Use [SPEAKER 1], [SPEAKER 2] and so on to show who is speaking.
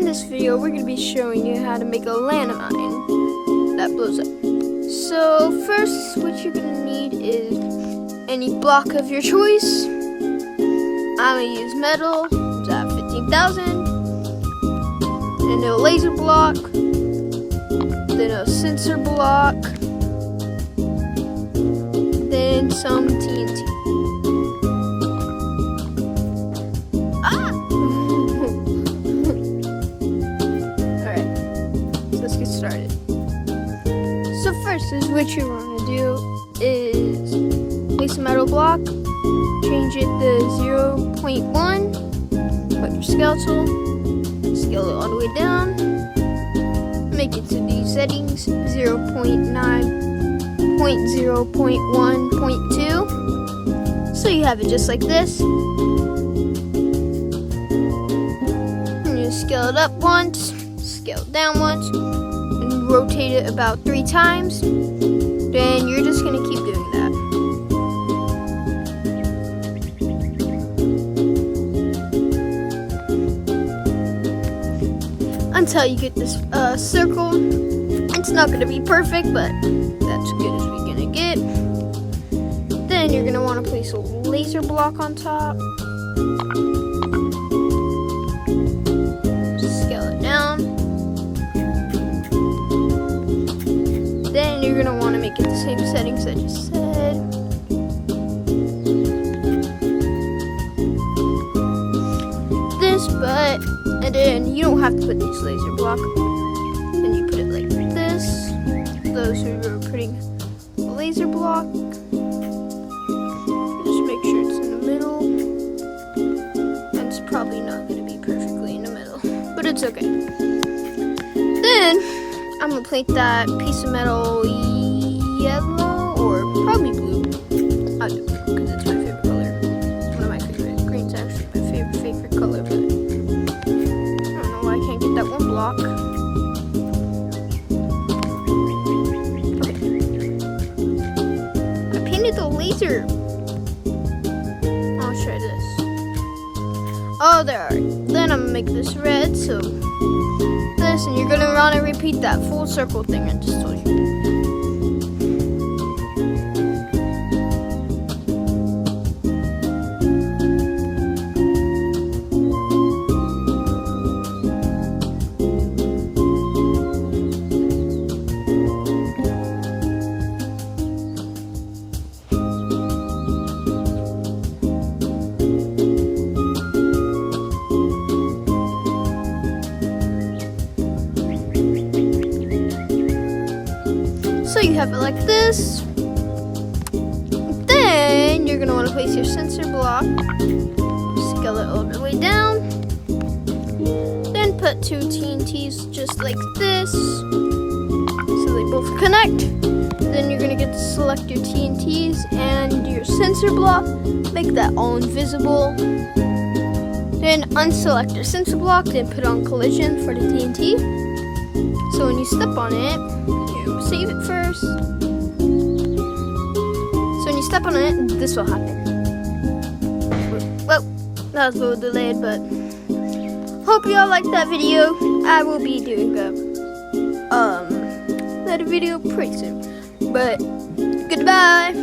[SPEAKER 1] this video, we're going to be showing you how to make a landmine that blows up. So first, what you're going to need is any block of your choice. I'm going to use metal, it's at 15,000, and a laser block, then a sensor block, then some TNT. Alright, so let's get started. So first is what you want to do is place a metal block, change it to 0.1, put your skeletal, scale it all the way down, make it to these settings, 0.9.0.1.2, so you have it just like this. Scale it up once, scale it down once, and rotate it about 3 times. Then you're just going to keep doing that. Until you get this circle. It's not going to be perfect, but that's as good as we're going to get. Then you're going to want to place a laser block on top. Then you're going to want to make it the same settings I just said. And then you don't have to put these laser block. Then you put it like this. Those who are putting a laser block, just make sure it's in the middle. And it's probably not going to be perfectly in the middle, but it's okay. Then I'm going to paint that piece of metal yellow or probably blue. I do, because it's my favorite color. It's one of my favorite. Green's actually my favorite color, but I don't know why I can't get that one block. Okay. I painted the laser. I'll try this. Oh, there. Then I'm going to make this red, so this, and you're going to want to repeat that full circle thing I just told you. So you have it like this. Then you're going to want to place your sensor block, scale it all the way down, then put 2 TNTs just like this, so they both connect. Then you're going to get to select your TNTs and your sensor block, make that all invisible. Then unselect your sensor block, then put on collision for the TNT. So when you step on it, save it first. So when you step on it, this will happen. Well, that was a little delayed, but hope y'all liked that video. I will be doing another video pretty soon. But goodbye.